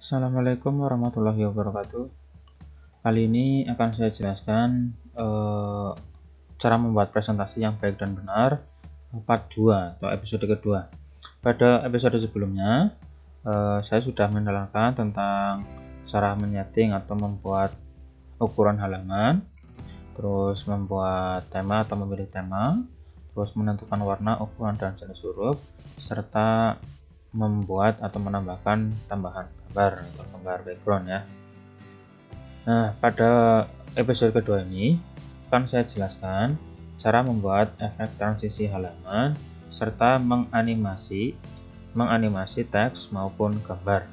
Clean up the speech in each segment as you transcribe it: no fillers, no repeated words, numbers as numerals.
Assalamualaikum warahmatullahi wabarakatuh. Kali ini akan saya jelaskan cara membuat presentasi yang baik dan benar part 2 atau episode kedua. Pada episode sebelumnya saya sudah menerangkan tentang cara menyeting atau membuat ukuran halaman, terus membuat tema atau memilih tema, terus menentukan warna, ukuran, dan jenis huruf, serta membuat atau menambahkan tambahan gambar atau gambar background ya. Nah, pada episode kedua ini akan saya jelaskan cara membuat efek transisi halaman serta menganimasi teks maupun gambar.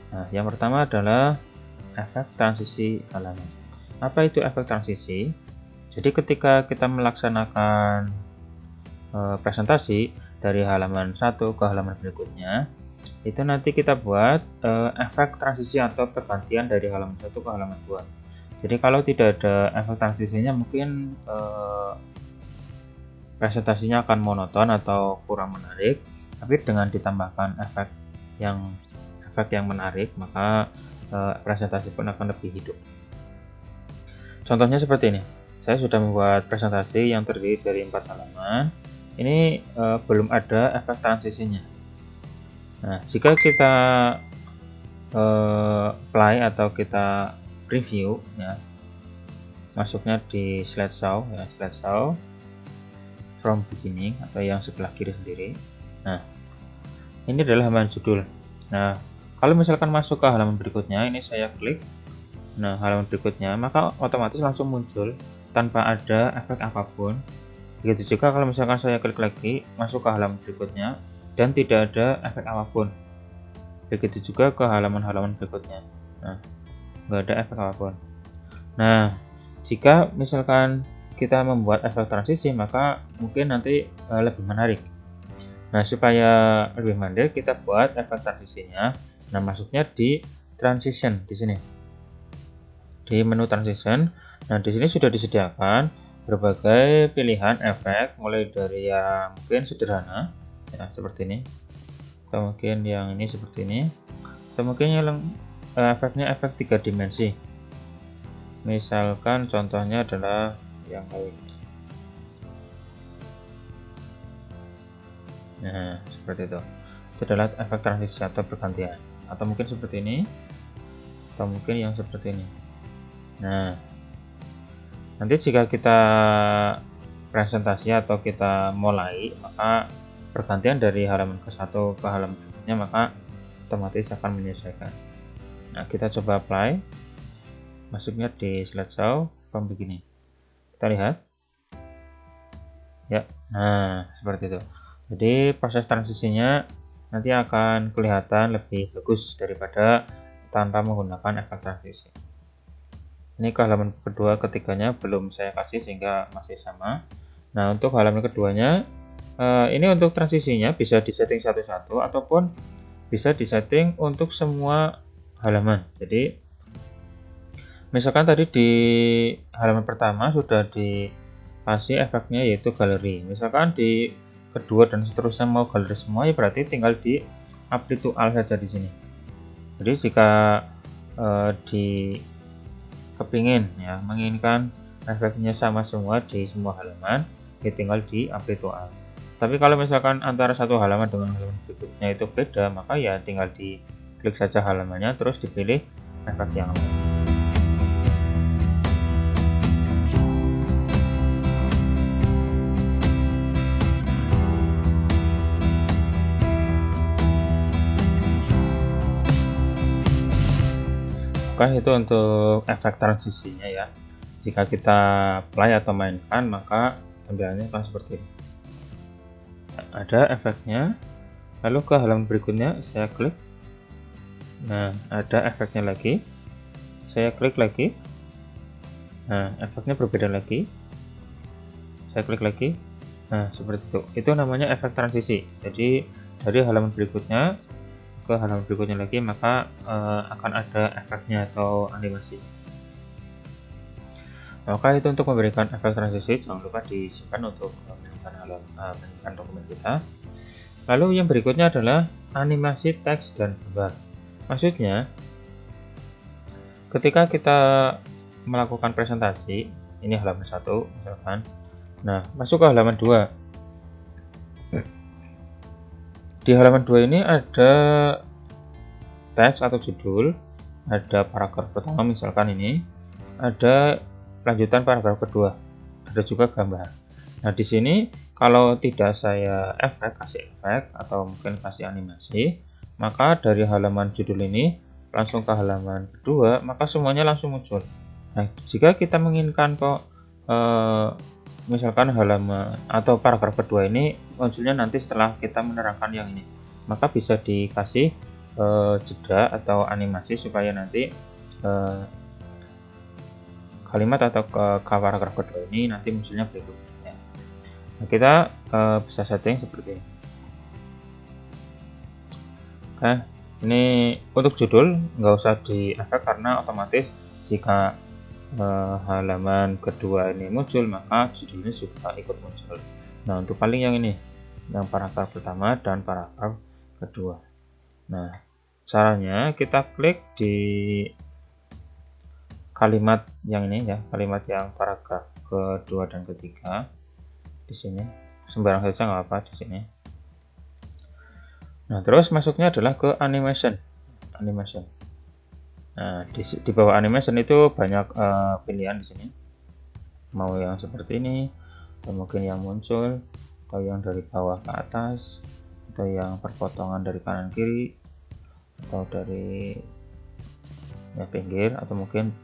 Nah, yang pertama adalah efek transisi halaman. Apa itu efek transisi? Jadi ketika kita melaksanakan presentasi dari halaman satu ke halaman berikutnya, itu nanti kita buat efek transisi atau pergantian dari halaman satu ke halaman 2. Jadi kalau tidak ada efek transisinya mungkin presentasinya akan monoton atau kurang menarik. Tapi dengan ditambahkan efek yang menarik, maka presentasi pun akan lebih hidup. Contohnya seperti ini. Saya sudah membuat presentasi yang terdiri dari 4 halaman. Ini belum ada efek transisinya. Nah, jika kita play atau kita review ya, masuknya di slideshow ya, slideshow from beginning atau yang sebelah kiri sendiri. Nah, ini adalah halaman judul. Nah, kalau misalkan masuk ke halaman berikutnya, ini saya klik. Nah, halaman berikutnya, maka otomatis langsung muncul tanpa ada efek apapun. Begitu juga kalau misalkan saya klik lagi masuk ke halaman berikutnya dan tidak ada efek apapun. Begitu juga ke halaman-halaman berikutnya. Nah, nggak ada efek apapun. Nah, jika misalkan kita membuat efek transisi, maka mungkin nanti lebih menarik. Nah, supaya lebih menarik, kita buat efek transisinya. Nah, masuknya di transition di sini. Di menu transition. Nah, di sini sudah disediakan berbagai pilihan efek, mulai dari yang mungkin sederhana ya seperti ini, atau mungkin yang ini seperti ini, atau mungkin yang efeknya efek 3 dimensi. Misalkan contohnya adalah yang kayak ini. Nah, seperti itu. Itu adalah efek transisi atau pergantian, atau mungkin seperti ini, atau mungkin yang seperti ini. Nah, nanti jika kita presentasi atau kita mulai, maka pergantian dari halaman ke satu ke halaman berikutnya maka otomatis akan menyesuaikan. Nah, kita coba apply, masuknya di slideshow from beginning. Kita lihat ya. Nah, seperti itu. Jadi proses transisinya nanti akan kelihatan lebih bagus daripada tanpa menggunakan efek transisi. Ini ke halaman kedua, ketiganya belum saya kasih sehingga masih sama. Nah, untuk halaman keduanya, ini untuk transisinya bisa disetting satu-satu ataupun bisa disetting untuk semua halaman. Jadi, misalkan tadi di halaman pertama sudah dikasih efeknya yaitu galeri. Misalkan di kedua dan seterusnya mau galeri semua, ya berarti tinggal di apply to all saja di sini. Jadi jika kepingin ya menginginkan efeknya sama semua di semua halaman, ya tinggal di apply to all. Tapi kalau misalkan antara satu halaman dengan halaman berikutnya itu beda, maka ya tinggal diklik saja halamannya terus dipilih efek yang lain. Oke, itu untuk efek transisinya ya. Jika kita play atau mainkan, maka tampilannya akan seperti ini. Ada efeknya, lalu ke halaman berikutnya saya klik. Nah, ada efeknya lagi, saya klik lagi. Nah, efeknya berbeda lagi, saya klik lagi. Nah, seperti itu namanya efek transisi. Jadi dari halaman berikutnya ke halaman berikutnya lagi, maka akan ada efeknya atau animasi. Maka itu untuk memberikan efek transisi, jangan lupa disimpan untuk menyimpan dokumen kita. Lalu yang berikutnya adalah animasi teks dan gambar. Maksudnya ketika kita melakukan presentasi, ini halaman 1 misalkan. Nah, masuk ke halaman 2. Di halaman 2 ini ada teks atau judul, ada paragraf pertama misalkan ini, ada lanjutan paragraf kedua, ada juga gambar. Nah, di sini kalau tidak saya kasih efek atau mungkin kasih animasi, maka dari halaman judul ini langsung ke halaman kedua, maka semuanya langsung muncul. Nah, jika kita menginginkan kok misalkan halaman atau paragraf kedua ini munculnya nanti setelah kita menerangkan yang ini, maka bisa dikasih jeda atau animasi supaya nanti kalimat atau paragraf kedua ini nanti munculnya berikutnya. Nah, kita bisa setting seperti ini. Oke, ini untuk judul nggak usah di efek karena otomatis jika halaman kedua ini muncul maka judulnya juga ikut muncul. Nah, untuk paling yang ini, yang paragraf pertama dan paragraf kedua. Nah, caranya kita klik di kalimat yang ini ya, kalimat yang paragraf kedua dan ketiga di sini, sembarang saja nggak apa di sini. Nah, terus masuknya adalah ke animation. Nah, di bawah animation itu banyak pilihan di sini. Mau yang seperti ini, atau mungkin yang muncul, atau yang dari bawah ke atas, atau yang perpotongan dari kanan kiri, atau dari ya pinggir, atau mungkin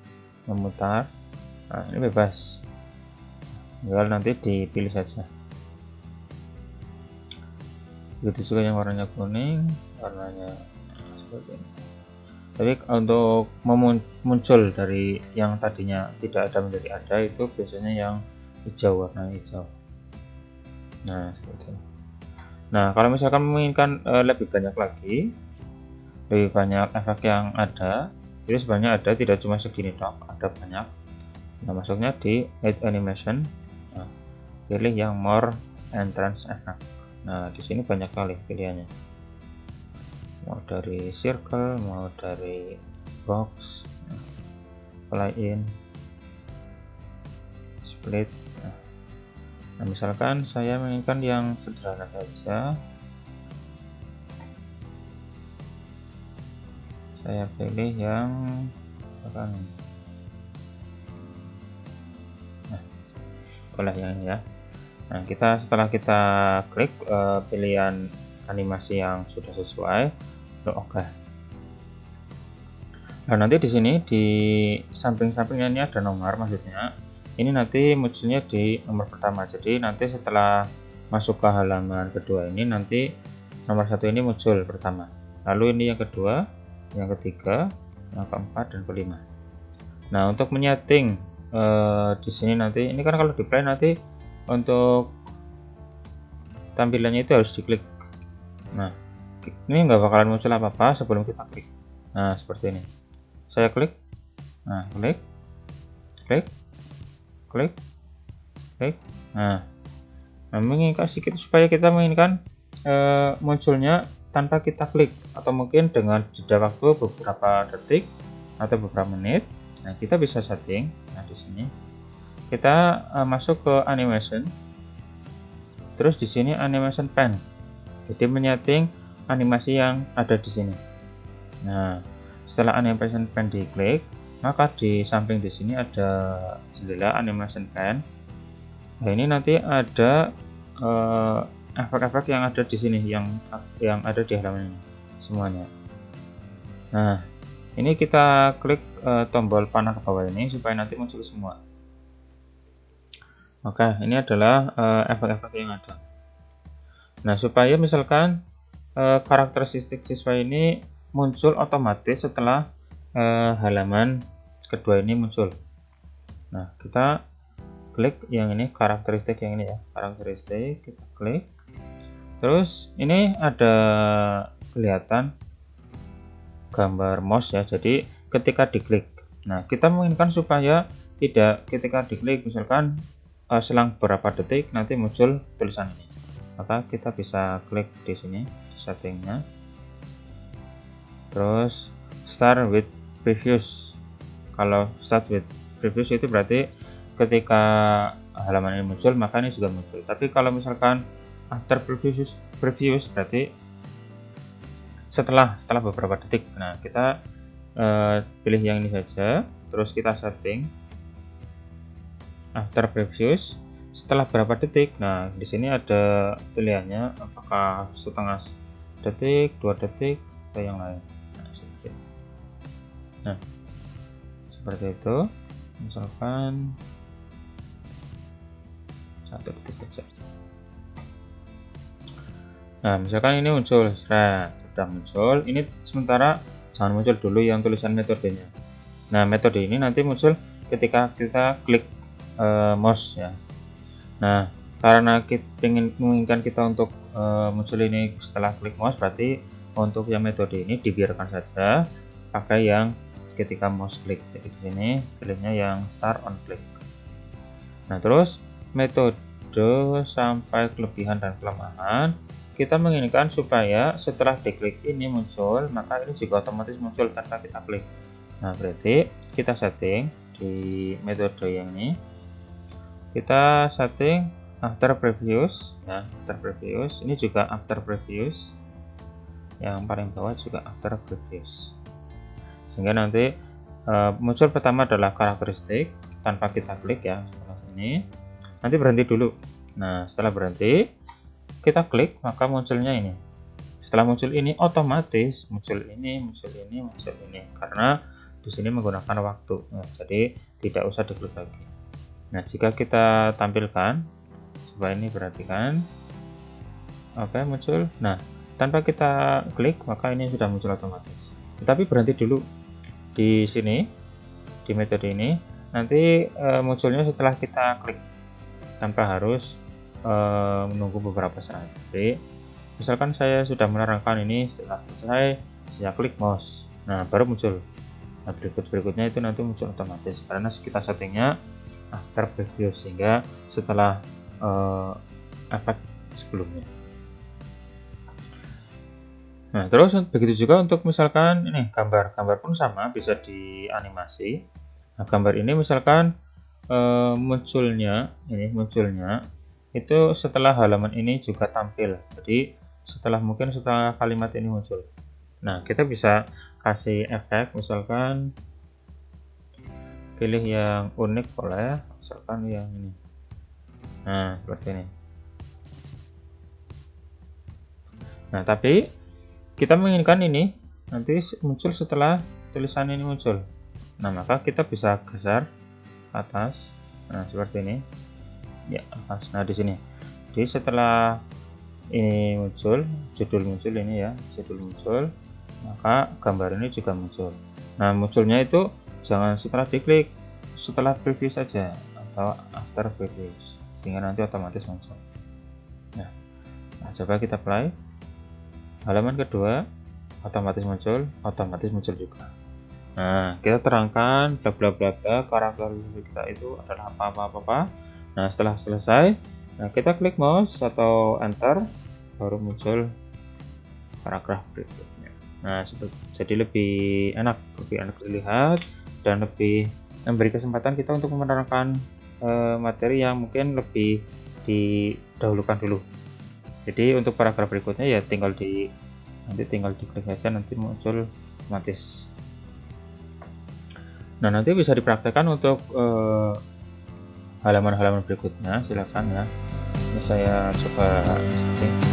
memutar. Nah, ini bebas. Tinggal nanti dipilih saja. Begitu juga yang warnanya kuning, warnanya seperti ini. Tapi untuk muncul dari yang tadinya tidak ada menjadi ada itu biasanya yang hijau, warna hijau. Nah, seperti ini. Nah, kalau misalkan menginginkan lebih banyak lagi, lebih banyak efek yang ada, itu sebenarnya ada tidak cuma segini dok, ada banyak. Nah, masuknya di Add Animation. Nah, pilih yang More Entrance Effect. Nah, di sini banyak kali pilihannya. Mau dari circle, mau dari box, play in, split. Nah, misalkan saya menginginkan yang sederhana saja, saya pilih yang misalkan boleh yang ini ya. Nah, setelah kita klik pilihan animasi yang sudah sesuai, oke. Nah, nanti di sini di samping-sampingnya ini ada nomor, maksudnya ini nanti munculnya di nomor pertama. Jadi nanti setelah masuk ke halaman kedua ini nanti nomor 1 ini muncul pertama. Lalu ini yang kedua, yang ketiga, yang keempat dan kelima. Nah, untuk menyeting di sini nanti ini kan kalau di play nanti untuk tampilannya itu harus diklik. Nah, ini nggak bakalan muncul apa-apa sebelum kita klik. Nah, seperti ini. Saya klik. Nah, klik. Nah, menginginkan sedikit supaya kita menginginkan munculnya tanpa kita klik atau mungkin dengan jeda waktu beberapa detik atau beberapa menit. Nah, kita bisa setting. Nah, di sini kita masuk ke animation. Terus di sini animation pen. Jadi menyeting animasi yang ada di sini. Nah, setelah animation pen diklik, maka di samping di sini ada jendela animation pen. Nah, ini nanti ada efek-efek yang ada di sini, yang ada di halaman ini semuanya. Nah, ini kita klik tombol panah ke bawah ini supaya nanti muncul semua. Oke, ini adalah efek-efek yang ada. Nah, supaya misalkan karakteristik siswa ini muncul otomatis setelah halaman kedua ini muncul. Nah, kita klik yang ini, karakteristik yang ini ya, karakteristik, kita klik. Terus ini ada kelihatan gambar mouse ya, jadi ketika diklik, nah kita menginginkan supaya tidak ketika diklik misalkan selang beberapa detik nanti muncul tulisan ini, maka kita bisa klik di sini settingnya. terus start with previous. Kalau start with previous itu berarti ketika halaman ini muncul maka ini juga muncul. Tapi kalau misalkan after previous berarti setelah beberapa detik. Nah, kita pilih yang ini saja, terus kita setting after previous setelah berapa detik. Nah, di sini ada pilihannya apakah setengah detik, 2 detik, atau yang lain. Nah, seperti itu. Misalkan 1 detik saja. Nah, misalkan ini muncul, sudah muncul. Ini sementara jangan muncul dulu yang tulisan metodenya. Nah, metode ini nanti muncul ketika kita klik mouse ya. Nah, karena kita menginginkan kita untuk muncul ini setelah klik mouse, berarti untuk yang metode ini dibiarkan saja pakai yang ketika mouse klik. Jadi di sini pilihnya yang start on click. Nah, terus metode sampai kelebihan dan kelemahan, kita menginginkan supaya setelah diklik ini muncul, maka ini juga otomatis muncul tanpa kita klik. Nah, berarti kita setting di metode yang ini, kita setting after previous ya, after previous. Ini juga after previous, yang paling bawah juga after previous, sehingga nanti muncul pertama adalah karakteristik tanpa kita klik ya. Setelah ini nanti berhenti dulu. Nah, setelah berhenti kita klik maka munculnya ini. Setelah muncul ini otomatis muncul ini, muncul ini, muncul ini, karena di sini menggunakan waktu. Nah, jadi tidak usah diklik lagi. Nah, jika kita tampilkan supaya ini, perhatikan apa yang muncul. Nah, tanpa kita klik maka ini sudah muncul otomatis. Tetapi berhenti dulu di sini di metode ini, nanti munculnya setelah kita klik tanpa harus menunggu beberapa saat. Jadi misalkan saya sudah menerangkan ini, setelah selesai saya klik mouse, nah baru muncul. Nah, berikutnya itu nanti muncul otomatis karena kita settingnya after previous, sehingga setelah efek sebelumnya. Nah, terus begitu juga untuk misalkan ini gambar pun sama, bisa dianimasi. Nah, gambar ini misalkan munculnya itu setelah halaman ini juga tampil, jadi mungkin setelah kalimat ini muncul. Nah, kita bisa kasih efek, misalkan pilih yang unik boleh, misalkan yang ini. Nah, seperti ini. Nah, tapi kita menginginkan ini nanti muncul setelah tulisan ini muncul. Nah, maka kita bisa geser ke atas. Nah, seperti ini. Ya, atas. Nah, di sini. Jadi setelah ini muncul, judul muncul ini ya, judul muncul, maka gambar ini juga muncul. Nah, munculnya itu jangan setelah diklik, setelah preview saja atau after preview, sehingga nanti otomatis muncul. Nah, coba kita play. Halaman kedua otomatis muncul juga. Nah, kita terangkan bla bla bla bla, karakteristik kita itu adalah apa. Nah, setelah selesai, nah kita klik mouse atau enter, baru muncul paragraf berikutnya. Nah, jadi lebih enak dilihat dan lebih memberi kesempatan kita untuk menerangkan materi yang mungkin lebih didahulukan dulu. Jadi untuk paragraf berikutnya ya tinggal diklik saja, nanti muncul otomatis. Nah, nanti bisa dipraktekkan untuk halaman-halaman berikutnya, silakan ya. Ini saya coba setting.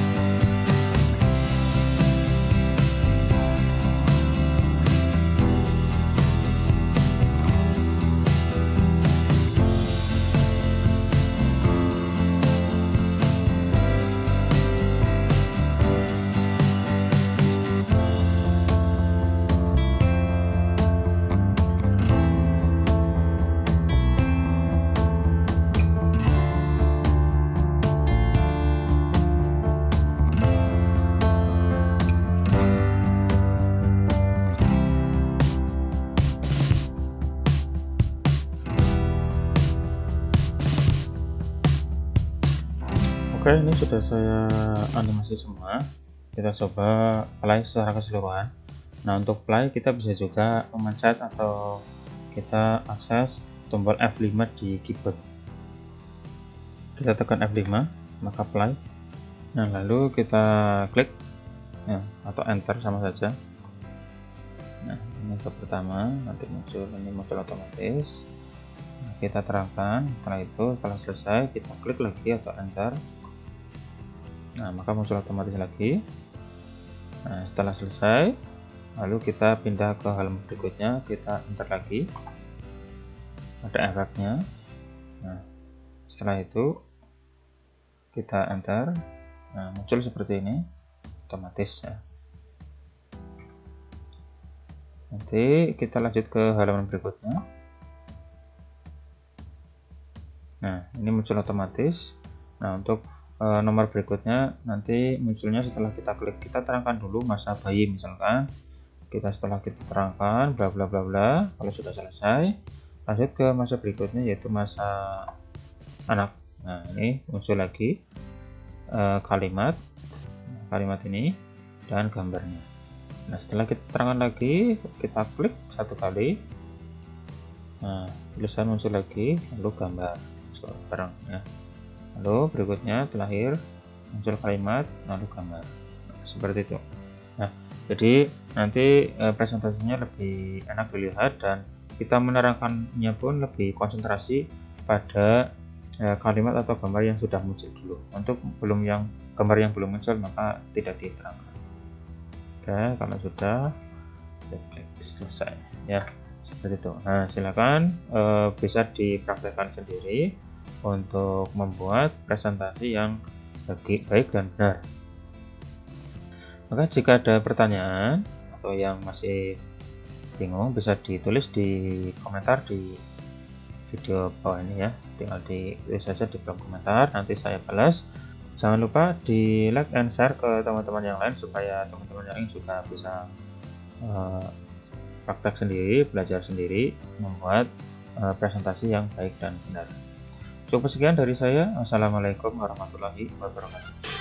Oke, ini sudah saya animasi semua. Kita coba play secara keseluruhan. Nah, untuk play kita bisa juga memencet atau kita akses tombol F5 di keyboard. Kita tekan F5 maka play. Nah, lalu kita klik ya, atau enter sama saja. Nah, ini ke pertama, nanti muncul ini muncul otomatis. Nah, kita terangkan, setelah selesai kita klik lagi atau enter. Nah, maka muncul otomatis lagi. Nah, setelah selesai lalu kita pindah ke halaman berikutnya, kita enter lagi, ada efeknya. Nah, setelah itu kita enter. Nah, muncul seperti ini otomatis ya. Nanti kita lanjut ke halaman berikutnya. Nah, ini muncul otomatis. Nah, untuk nomor berikutnya nanti munculnya setelah kita klik. Kita terangkan dulu masa bayi, misalkan setelah kita terangkan bla bla bla bla. Kalau sudah selesai, lanjut ke masa berikutnya yaitu masa anak. Nah, ini muncul lagi kalimat ini dan gambarnya. Nah, setelah kita terangkan lagi, kita klik satu kali. Nah, tulisan muncul lagi, lalu gambar bareng ya. Lalu berikutnya terakhir muncul kalimat, lalu gambar. Nah, seperti itu. Nah, jadi nanti presentasinya lebih enak dilihat dan kita menerangkannya pun lebih konsentrasi pada kalimat atau gambar yang sudah muncul dulu. Untuk gambar yang belum muncul maka tidak diterangkan. Oke, kalau sudah selesai ya, seperti itu. Nah, silakan bisa dipraktekkan sendiri untuk membuat presentasi yang baik dan benar. Maka jika ada pertanyaan atau yang masih bingung bisa ditulis di komentar di video bawah ini ya, tinggal ditulis saja di kolom komentar, nanti saya balas. Jangan lupa di like and share ke teman-teman yang lain supaya teman-teman yang lain juga bisa praktek sendiri, belajar sendiri membuat presentasi yang baik dan benar. Cukup sekian dari saya. Assalamualaikum warahmatullahi wabarakatuh.